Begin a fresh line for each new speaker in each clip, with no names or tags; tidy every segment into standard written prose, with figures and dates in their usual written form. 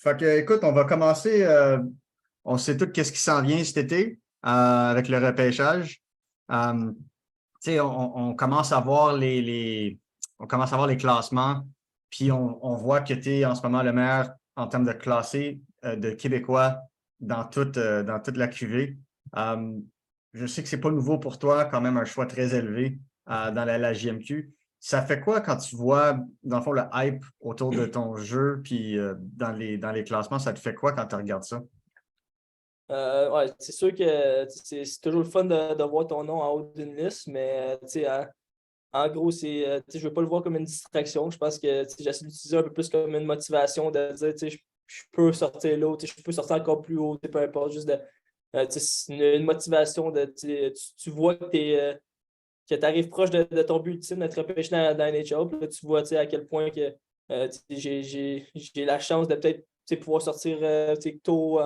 Fait que, écoute, on va commencer. On sait tout qu'est-ce qui s'en vient cet été avec le repêchage. Tu sais, on commence à voir on commence à voir les classements, puis on voit que tu es en ce moment le meilleur en termes de classé de Québécois dans toute la QV. Euh, je sais que c'est pas nouveau pour toi, quand même un choix très élevé dans la JMQ. Ça fait quoi quand tu vois, dans le fond, le hype autour de ton jeu, puis dans les classements, ça te fait quoi quand tu regardes ça?
Ouais, c'est sûr que c'est toujours le fun de voir ton nom en haut d'une liste, mais en gros, je veux pas le voir comme une distraction. Je pense que j'essaie d'utiliser un peu plus comme une motivation de dire je peux sortir là, je peux sortir encore plus haut, peu importe, juste c'est une motivation tu vois que tu arrives proche de ton but ultime d'être repêché dans NHL. Puis là, tu vois à quel point que j'ai la chance de peut-être pouvoir sortir tôt,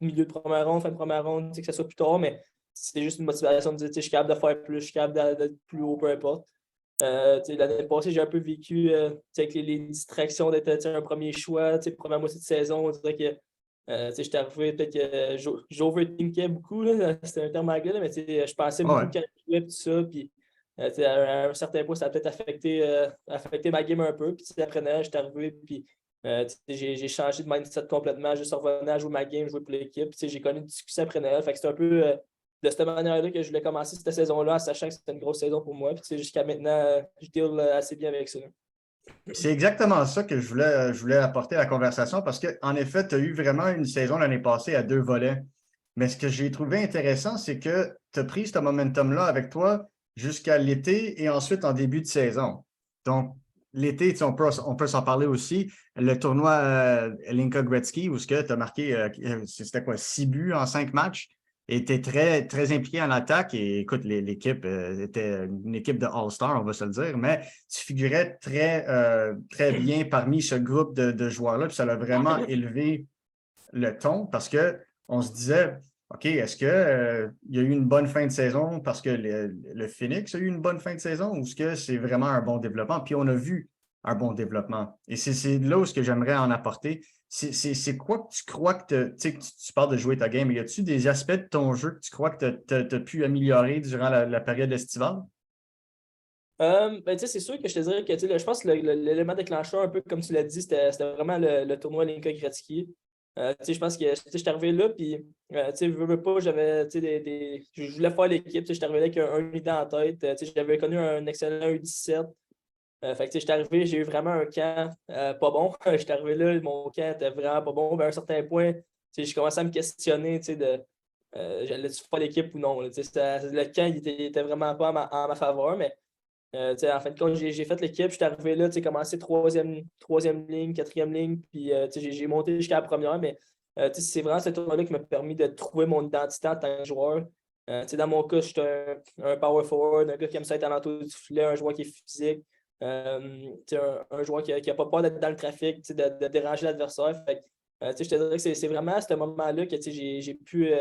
milieu de première ronde, fin de première ronde, que ce soit plus tard, mais c'est juste une motivation de dire je suis capable de faire plus, je suis capable d'être plus haut, peu importe. L'année passée, j'ai un peu vécu avec les distractions d'être un premier choix, première moitié de saison, on dirait que j'étais arrivé, peut-être que j'overthinkais beaucoup, là, c'était un terme anglais, là, mais je pensais
Ah
beaucoup
ouais.
quand je jouais, tout ça, puis à un certain point, ça a peut-être affecté ma game un peu, puis après, j'étais arrivé, puis j'ai changé de mindset complètement, juste revenant à jouer ma game, jouer pour l'équipe, j'ai connu du succès après Noël, fait que c'est un peu de cette manière-là que je voulais commencer cette saison-là, en sachant que c'était une grosse saison pour moi, puis jusqu'à maintenant, je deal assez bien avec ça.
C'est exactement ça que je voulais apporter à la conversation parce qu'en effet, tu as eu vraiment une saison l'année passée à deux volets. Mais ce que j'ai trouvé intéressant, c'est que tu as pris ce momentum-là avec toi jusqu'à l'été et ensuite en début de saison. Donc, l'été, on peut s'en parler aussi. Le tournoi Linka Gretzky, où tu as marqué, c'était quoi, 6 buts en 5 matchs, et était très, très impliqué en attaque. Et écoute, l'équipe était une équipe de All-Star, on va se le dire, mais tu figurais très bien parmi ce groupe de joueurs-là. Puis ça l'a vraiment élevé le ton parce qu'on se disait, OK, est-ce qu'il y a eu une bonne fin de saison parce que le Phoenix a eu une bonne fin de saison ou est-ce que c'est vraiment un bon développement? Puis on a vu un bon développement. Et c'est là où ce que j'aimerais en apporter. C'est quoi que tu crois que tu parles de jouer ta game, mais y a-tu des aspects de ton jeu que tu crois que tu as pu améliorer durant la période estivale?
C'est sûr que je te dirais que je pense que l'élément déclencheur, un peu comme tu l'as dit, c'était vraiment le tournoi Linka Gretzky. Je pense que je suis arrivé là, puis veux pas, j'avais je voulais faire l'équipe. Je suis arrivé là avec un idée en tête. J'avais connu un excellent U17. Fait que, j'étais arrivé, j'ai eu vraiment un camp pas bon. J'étais arrivé là, mon camp était vraiment pas bon. À un certain point, je commençais à me questionner j'allais-tu faire l'équipe ou non. Le camp il était vraiment pas en ma faveur, mais en fin de compte, j'ai fait l'équipe, je suis arrivé là, commencé troisième ligne, quatrième ligne, puis j'ai monté jusqu'à la première, mais c'est vraiment ce tournoi-là qui m'a permis de trouver mon identité en tant que joueur. Dans mon cas, je suis un power forward, un gars qui aime ça être à l'entour du filet, un joueur qui est physique, un joueur qui n'a pas peur d'être dans le trafic, de déranger l'adversaire. Je te dirais que c'est vraiment à ce moment-là que j'ai pu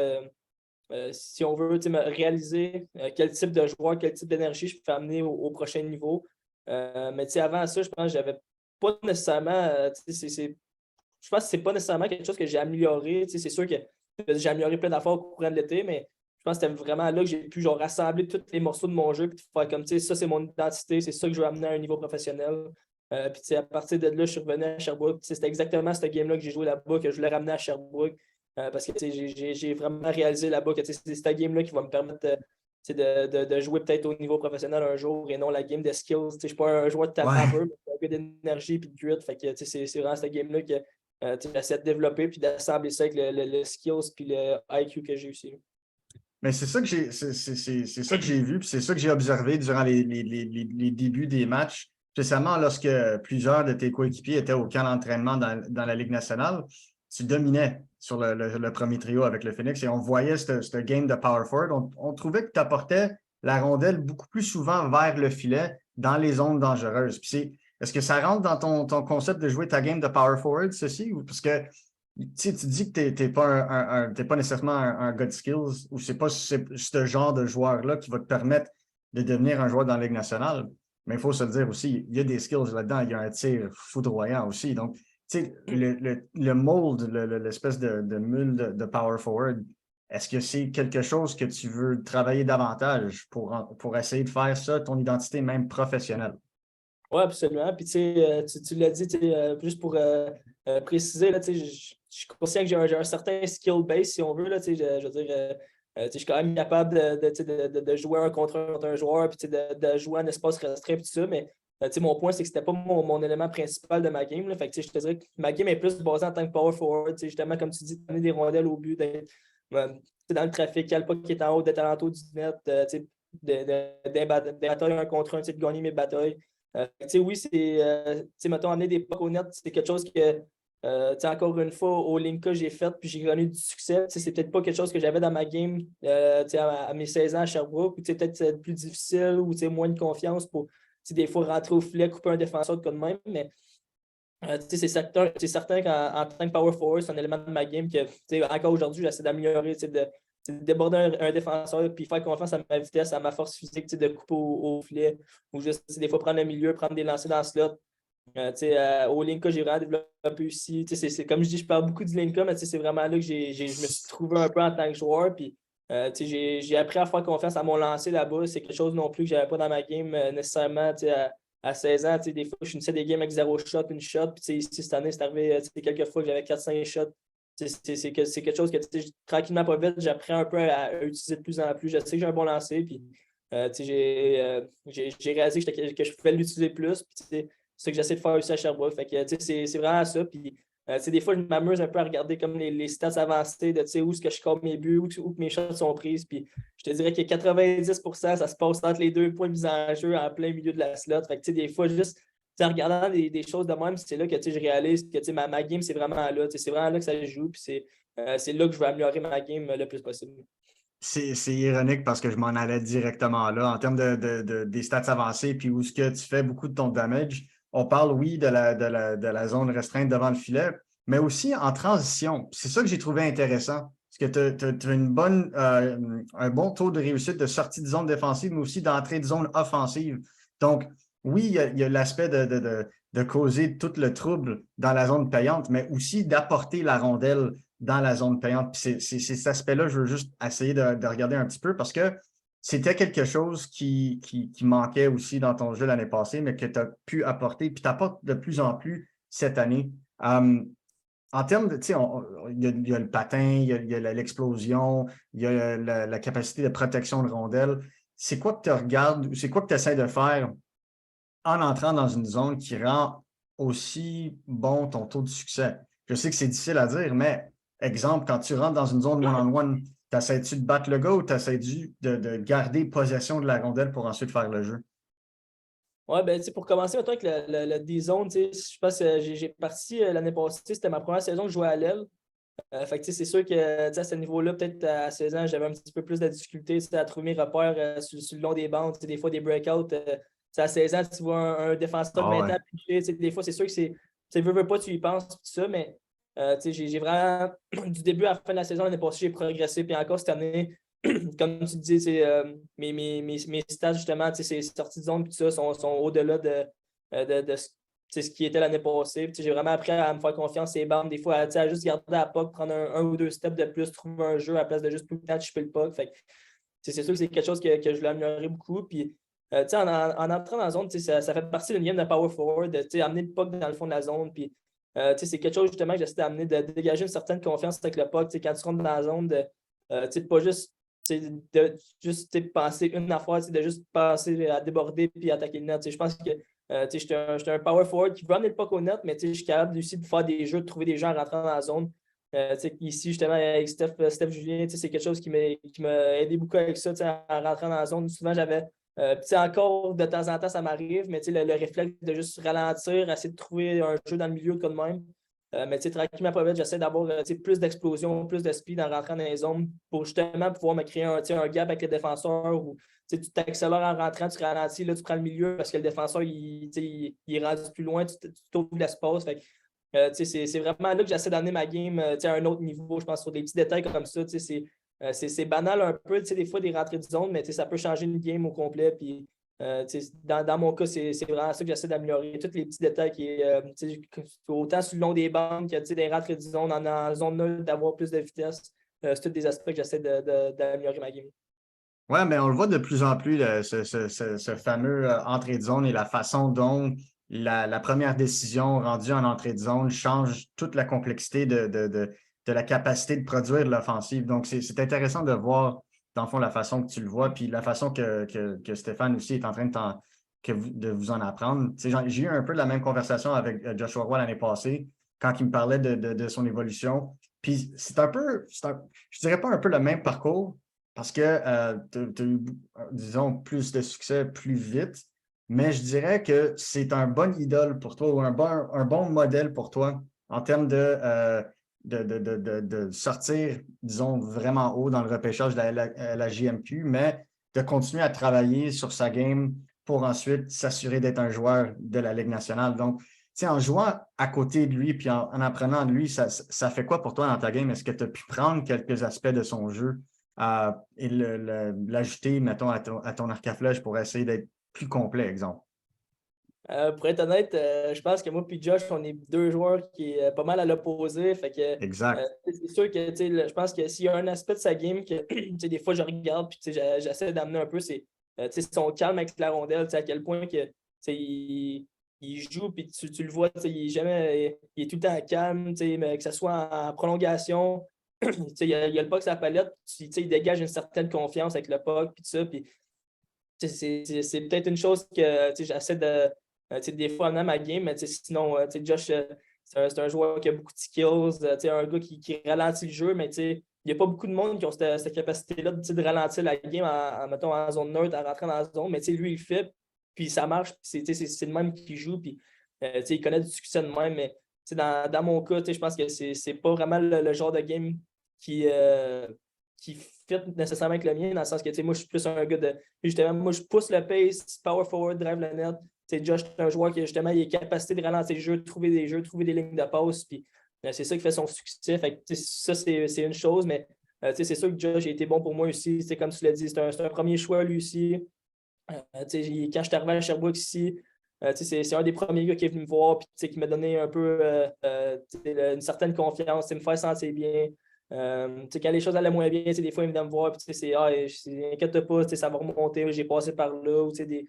si on veut me réaliser quel type de joueur, quel type d'énergie je peux amener au prochain niveau. Mais avant ça, je pense que j'avais pas nécessairement. Je pense que c'est pas nécessairement quelque chose que j'ai amélioré. C'est sûr que j'ai amélioré plein d'affaires au courant de l'été, mais je pense que c'était vraiment là que j'ai pu rassembler tous les morceaux de mon jeu et faire comme ça, c'est mon identité, c'est ça que je veux amener à un niveau professionnel. Puis à partir de là, je suis revenu à Sherbrooke. C'était exactement ce game-là que j'ai joué là-bas, que je voulais ramener à Sherbrooke. Parce que j'ai vraiment réalisé là-bas que c'est cette game-là qui va me permettre de jouer peut-être au niveau professionnel un jour et non la game de skills. Je ne suis pas un joueur de
Ouais.
tapeur, mais un peu d'énergie et de grit. Fait que c'est vraiment cette game-là que j'essaie de développer puis d'assembler ça avec le skills puis le IQ que j'ai aussi.
Mais c'est ça que c'est ça que j'ai vu, puis c'est ça que j'ai observé durant les débuts des matchs, spécialement lorsque plusieurs de tes coéquipiers étaient au camp d'entraînement dans la Ligue nationale. Tu dominais sur le premier trio avec le Phoenix et on voyait ce game de power forward. On trouvait que tu apportais la rondelle beaucoup plus souvent vers le filet dans les zones dangereuses. Puis est-ce que ça rentre dans ton concept de jouer ta game de power forward, ceci? Parce que tu dis que tu n'es pas nécessairement un gars de skills ou c'est pas ce genre de joueur-là qui va te permettre de devenir un joueur dans la Ligue nationale. Mais il faut se le dire aussi, il y a des skills là-dedans, il y a un tir foudroyant aussi. Donc, sais, le mold, l'espèce de mule de power forward, est-ce que c'est quelque chose que tu veux travailler davantage pour essayer de faire ça, ton identité même professionnelle?
Oui, absolument. Puis, tu l'as dit, juste pour préciser, là, je suis conscient que j'ai un certain skill base, si on veut. Là, je veux dire, je suis quand même capable de jouer un contre un joueur, puis de jouer en espace restreint, puis tout ça. Mais mon point, c'est que c'était pas mon élément principal de ma game. Là. Fait que, je te dirais que ma game est plus basée en tant que power forward. Justement, comme tu dis, donner des rondelles au but, d'être dans le trafic, qu'il y a le pas qui est en haut, d'être alentour du net, des batailles un contre un, de gagner mes batailles. Oui, mettons, amener des pucks au net, c'est quelque chose que, encore une fois, au Linka, j'ai fait, puis j'ai connu du succès. C'est peut-être pas quelque chose que j'avais dans ma game à mes 16 ans à Sherbrooke, ou peut-être plus difficile, ou moins de confiance pour des fois rentrer au filet, couper un défenseur de même, mais c'est certain qu'en tant que power forward, c'est un élément de ma game que, encore aujourd'hui, j'essaie d'améliorer, de déborder un défenseur, puis faire confiance à ma vitesse, à ma force physique, de couper au filet, ou juste des fois prendre le milieu, prendre des lancers dans le slot. Au Linka, j'ai vraiment développé aussi. C'est comme je dis, je parle beaucoup du Linka, mais c'est vraiment là que je me suis trouvé un peu en tant que joueur. Puis, j'ai appris à faire confiance à mon lancer là-bas. C'est quelque chose non plus que je n'avais pas dans ma game nécessairement à 16 ans. Des fois, je finissais des games avec 0 shot, une shot. Puis ici, cette année, c'est arrivé quelques fois que j'avais 4-5 shots. C'est quelque chose que tranquillement, pas vite, j'apprends un peu à utiliser de plus en plus. Je sais que j'ai un bon lancer. Puis, j'ai réalisé que je pouvais l'utiliser plus. Puis, c'est ce que j'essaie de faire aussi à Sherbrooke. Fait que, c'est vraiment ça. Puis, des fois, je m'amuse un peu à regarder comme les stats avancées de où est-ce que je score mes buts, où que mes shots sont prises. Puis, je te dirais que 90%, ça se passe entre les 2 points de mise en jeu en plein milieu de la slot. Fait que, des fois, juste en regardant des choses de même, c'est là que je réalise que ma game, c'est vraiment là. C'est vraiment là que ça se joue. Puis, c'est là que je veux améliorer ma game le plus possible.
C'est ironique parce que je m'en allais directement là. En termes des stats avancées, puis où est-ce que tu fais beaucoup de ton damage, on parle, oui, de la zone restreinte devant le filet, mais aussi en transition. C'est ça que j'ai trouvé intéressant. Parce que tu as un bon taux de réussite de sortie de zone défensive, mais aussi d'entrée de zone offensive. Donc, oui, il y a l'aspect de causer tout le trouble dans la zone payante, mais aussi d'apporter la rondelle dans la zone payante. Puis c'est cet aspect-là, je veux juste essayer de regarder un petit peu parce que c'était quelque chose qui manquait aussi dans ton jeu l'année passée, mais que tu as pu apporter, puis tu apportes de plus en plus cette année. En termes de, tu sais, il y a le patin, il y a l'explosion, il y a la capacité de protection de rondelle. C'est quoi que tu regardes ou c'est quoi que tu essaies de faire en entrant dans une zone qui rend aussi bon ton taux de succès? Je sais que c'est difficile à dire, mais exemple, quand tu rentres dans une zone one-on-one, t'essaies-tu de battre le gars ou t'essaies-tu de garder possession de la rondelle pour ensuite faire le jeu?
Ouais, ben, pour commencer, maintenant avec le D-Zone, je pense que j'ai parti l'année passée, c'était ma première saison que je jouais à l'aile. Fait que c'est sûr que à ce niveau-là, peut-être à 16 ans, j'avais un petit peu plus de difficulté à trouver mes repères sur le long des bandes. Des fois, des breakouts. À 16 ans, tu vois un défenseur
Ah ouais.
maintenant pitcher. Des fois, c'est sûr que veux pas, tu y penses, tout ça, mais j'ai vraiment, du début à la fin de la saison, l'année passée, j'ai progressé. Puis encore cette année, comme tu dis, mes stats, justement, ces sorties de zone, tout ça, sont au-delà de ce qui était l'année passée. J'ai vraiment appris à me faire confiance et bandes. Des fois, à juste garder la puck, prendre un ou deux steps de plus, trouver un jeu à la place de juste tout le temps chipper le puck. Fait que, c'est sûr que c'est quelque chose que je voulais améliorer beaucoup. Puis, en entrant dans la zone, ça fait partie d'une game de power forward, amener le puck dans le fond de la zone. Puis, c'est quelque chose justement que j'essaie d'amener, de dégager une certaine confiance avec le puck. Quand tu rentres dans la zone, de pas juste penser une affaire, de juste passer à déborder puis attaquer le net. Je pense que je suis un power forward qui veut amener le puck au net, mais je suis capable aussi de faire des jeux, de trouver des gens en rentrant dans la zone. Ici, justement, avec Steph Julien, c'est quelque chose qui m'a aidé beaucoup avec ça, en rentrant dans la zone. Souvent, j'avais encore de temps en temps, ça m'arrive, mais le réflexe de juste ralentir, essayer de trouver un jeu dans le milieu comme même. Mais tranquillement, pas vite, j'essaie d'avoir plus d'explosion, plus de speed en rentrant dans les zones pour justement pouvoir me créer un gap avec les défenseurs où tu t'accélères en rentrant, tu ralentis, là, tu prends le milieu parce que le défenseur il est rendu plus loin, tu t'ouvres l'espace. C'est vraiment là que j'essaie d'amener ma game à un autre niveau, je pense, sur des petits détails comme ça. C'est banal un peu, des fois, des rentrées de zone, mais ça peut changer une game au complet. Puis, Dans mon cas, c'est vraiment ça que j'essaie d'améliorer. Tous les petits détails autant sur le long des bandes que des rentrées de zone, en zone nulle, d'avoir plus de vitesse. C'est tous des aspects que j'essaie d'améliorer ma game.
Oui, mais on le voit de plus en plus, ce fameux entrée de zone et la façon dont la première décision rendue en entrée de zone change toute la complexité de la capacité de produire de l'offensive. Donc, c'est intéressant de voir, dans le fond, la façon que tu le vois, puis la façon que Stéphane aussi est en train de vous en apprendre. J'ai eu un peu la même conversation avec Joshua Roy l'année passée, quand il me parlait de son évolution. Puis c'est un peu, je dirais pas un peu le même parcours, parce que tu as eu, disons, plus de succès plus vite, mais je dirais que c'est un bon idole pour toi ou un bon modèle pour toi en termes de sortir, disons, vraiment haut dans le repêchage de la JMQ, mais de continuer à travailler sur sa game pour ensuite s'assurer d'être un joueur de la Ligue nationale. Donc, en jouant à côté de lui puis en apprenant de lui, ça fait quoi pour toi dans ta game? Est-ce que tu as pu prendre quelques aspects de son jeu et l'ajouter, mettons, à ton arc à flèche pour essayer d'être plus complet, exemple?
Pour être honnête, je pense que moi et Josh, on est deux joueurs qui est pas mal à l'opposé. Fait que
Exact.
c'est sûr que je pense que s'il y a un aspect de sa game que des fois je regarde puis j'essaie d'amener un peu, c'est son calme avec la rondelle, à quel point que il joue puis tu le vois, il est tout le temps calme, mais que ce soit en prolongation, il y a le puck sur la palette, il dégage une certaine confiance avec le puck puis tout ça. Puis c'est peut-être une chose que j'essaie de des fois amener à ma game, mais sinon, Josh, c'est un joueur qui a beaucoup de skills, un gars qui ralentit le jeu, mais il n'y a pas beaucoup de monde qui ont cette capacité-là de ralentir la game mettons, en zone neutre, à rentrer dans la zone, mais lui, il le fait, puis ça marche, puis c'est le même qui joue, puis il connaît du succès de même, mais dans mon cas, je pense que c'est pas vraiment le genre de game qui fit nécessairement avec le mien, dans le sens que moi, je suis plus un gars de. Justement, moi, je pousse le pace, power forward, drive le net. Josh, c'est un joueur qui justement il a capacité de ralentir le jeu, trouver des jeux, trouver des lignes de passe. Puis c'est ça qui fait son succès. Fait que, ça, c'est une chose, mais c'est sûr que Josh a été bon pour moi aussi. Comme tu l'as dit, c'est un premier choix lui aussi. Quand je suis arrivé à Sherbrooke ici, c'est un des premiers gars qui est venu me voir et qui m'a donné un peu une certaine confiance, me faire sentir bien. Quand les choses allaient moins bien, des fois, il venait me voir et c'est inquiète pas, ça va remonter, j'ai passé par là, ou des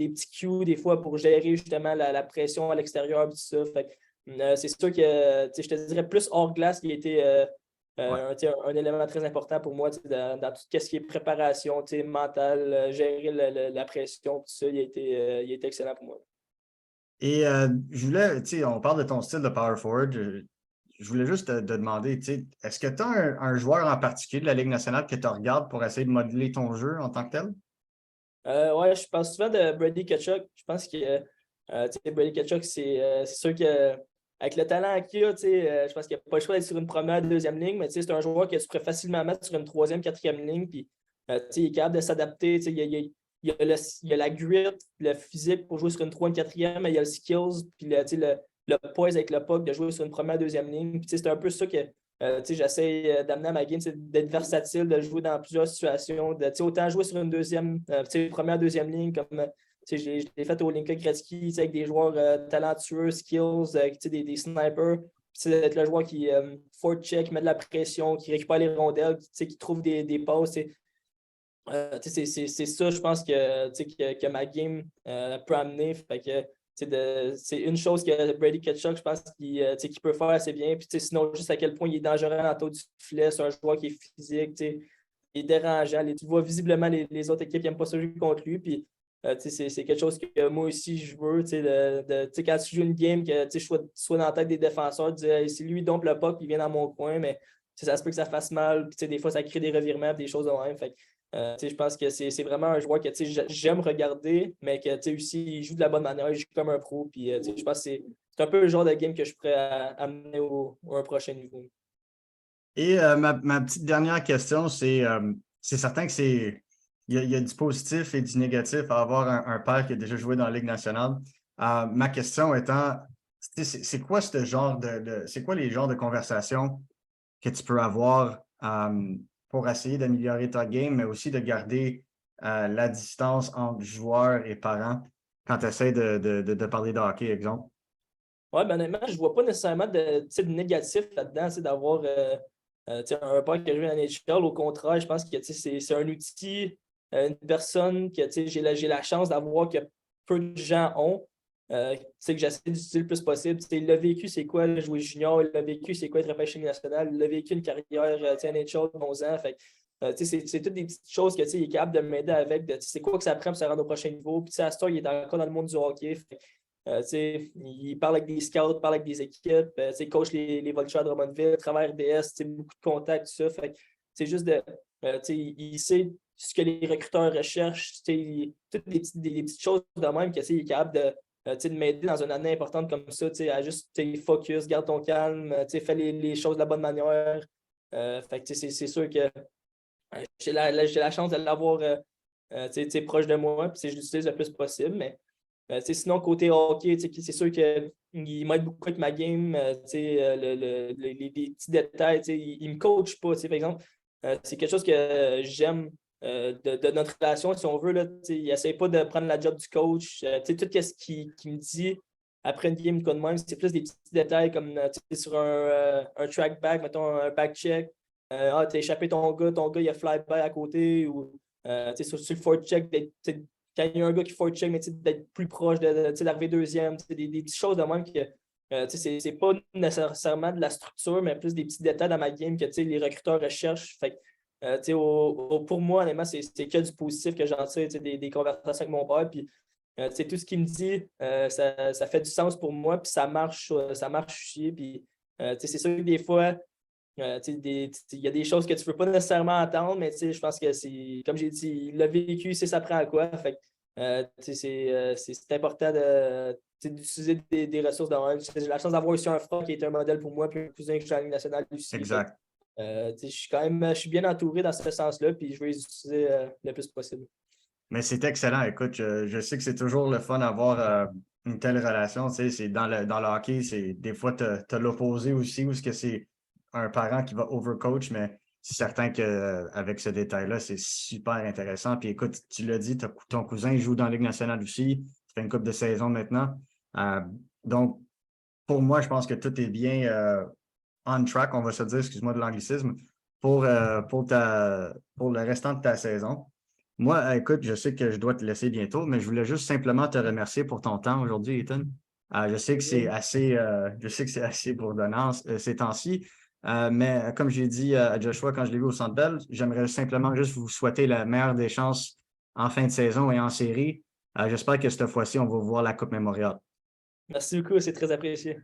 petits cues des fois pour gérer justement la pression à l'extérieur, tout ça. C'est sûr que je te dirais plus hors glace qui a été
Ouais.
un élément très important pour moi dans tout ce qui est préparation mentale, gérer la pression, tout ça, il a été excellent pour moi.
Et je voulais, on parle de ton style de power forward. Je voulais juste te demander, est-ce que tu as un joueur en particulier de la Ligue nationale que tu regardes pour essayer de modeler ton jeu en tant que tel?
Ouais, je pense souvent de Brady Tkachuk. Je pense que Brady Tkachuk, c'est sûr que avec le talent qu'il a, je pense qu'il n'y a pas le choix d'être sur une première, deuxième ligne, mais c'est un joueur que tu pourrais facilement mettre sur une troisième, quatrième ligne. Puis, il est capable de s'adapter. Il y a la grit, le physique pour jouer sur une troisième, quatrième, mais il y a le skills, puis le poise avec le puck de jouer sur une première, deuxième ligne. Puis, c'est un peu ça que j'essaie d'amener à ma game, d'être versatile, de jouer dans plusieurs situations, autant jouer sur une deuxième, première, deuxième ligne, comme je l'ai fait au Linka Gretzky, avec des joueurs talentueux, skills, des snipers. D'être le joueur qui check, met de la pression, qui récupère les rondelles, qui trouve des passes. C'est ça, je pense que ma game peut amener. Fait que, c'est une chose que Brady Tkachuk, je pense, qu'il peut faire assez bien. Puis, sinon, juste à quel point il est dangereux en taux du filet. C'est un joueur qui est physique, il est dérangeant. Tu vois visiblement les autres équipes qui n'aiment pas ça jouer contre lui. Puis, c'est quelque chose que moi aussi, je veux. Quand tu joues une game, que je sois dans la tête des défenseurs, si lui dompe le puck, il vient dans mon coin, mais ça se peut que ça fasse mal. Puis, des fois, ça crée des revirements, des choses de même. Fait je pense que c'est vraiment un joueur que j'aime regarder, mais que aussi, il joue de la bonne manière, il joue comme un pro. Puis, je pense que c'est un peu le genre de game que je pourrais amener à un prochain niveau.
Et ma petite dernière question, c'est certain que il y a du positif et du négatif à avoir un père qui a déjà joué dans la Ligue nationale. Ma question étant, c'est quoi ce genre c'est quoi les genres de conversations que tu peux avoir pour essayer d'améliorer ta game, mais aussi de garder la distance entre joueurs et parents quand tu essaies de parler de hockey, exemple?
Ouais, ben honnêtement, je vois pas nécessairement de négatif là-dedans, d'avoir un père qui a joué à NHL. Au contraire, je pense que c'est un outil, une personne que j'ai la chance d'avoir que peu de gens ont. Que j'essaie d'utiliser le plus possible. Il l'a vécu, c'est quoi jouer junior, il l'a vécu, c'est quoi être repêché national, il a vécu une carrière NHL de 11 ans. Fait, c'est toutes des petites choses que il est capable de m'aider avec. C'est quoi que ça prend pour se rendre au prochain niveau. Puis à ce temps, il est encore dans le monde du hockey. Fait, il parle avec des scouts, parle avec des équipes, coach les Voltigeurs de Drummondville, travaille RDS, beaucoup de contacts, tout ça. Fait c'est juste il sait ce que les recruteurs recherchent, toutes les petites choses de même qu'il est capable de m'aider dans une année importante comme ça, à juste focus, garde ton calme, fais les choses de la bonne manière. C'est sûr que j'ai la chance de l'avoir proche de moi, puis je l'utilise le plus possible, mais sinon, côté hockey, c'est sûr qu'il m'aide beaucoup avec ma game. Les petits détails, il ne me coach pas. Par exemple, c'est quelque chose que j'aime de notre relation, si on veut. Là, il n'essaie pas de prendre la job du coach. Tout ce qu'il me dit après une game de même, c'est plus des petits détails comme sur un track back, mettons un back check. T'as échappé ton gars, il a fly by à côté. Ou sur le forward check, quand il y a un gars qui faut check, mais d'être plus proche d'arriver deuxième, des petites choses de même que c'est pas nécessairement de la structure, mais plus des petits détails dans ma game que les recruteurs recherchent. Fait, pour moi, honnêtement, c'est que du positif que j'en tire des conversations avec mon père. Puis, tout ce qu'il me dit, ça fait du sens pour moi, puis ça marche aussi. Puis, c'est sûr que des fois, il y a des choses que tu ne peux pas nécessairement entendre, mais je pense que c'est, comme j'ai dit, il l'a vécu, c'est ça prend à quoi. Fait, c'est important d'utiliser des ressources de même. J'ai la chance d'avoir aussi un frère qui est un modèle pour moi, puis un cousin qui est en Ligue nationale aussi.
Exact.
Je suis bien entouré dans ce sens-là, puis je vais les utiliser le plus possible.
Mais c'est excellent. Écoute, je sais que c'est toujours le fun d'avoir une telle relation. Tu sais, c'est dans le hockey, des fois, tu as l'opposé aussi, où c'est un parent qui va overcoach, mais c'est certain qu'avec ce détail-là, c'est super intéressant. Puis écoute, tu l'as dit, ton cousin il joue dans la Ligue nationale aussi. Ça fait une couple de saisons maintenant. Donc, pour moi, je pense que tout est bien on track, on va se dire, excuse-moi de l'anglicisme, pour le restant de ta saison. Moi, écoute, je sais que je dois te laisser bientôt, mais je voulais juste simplement te remercier pour ton temps aujourd'hui, Ethan. Je sais que c'est assez pour donnant ces temps-ci, mais comme j'ai dit à Joshua quand je l'ai vu au Centre Bell, j'aimerais simplement juste vous souhaiter la meilleure des chances en fin de saison et en série. J'espère que cette fois-ci, on va voir la Coupe Mémoriale.
Merci beaucoup, c'est très apprécié.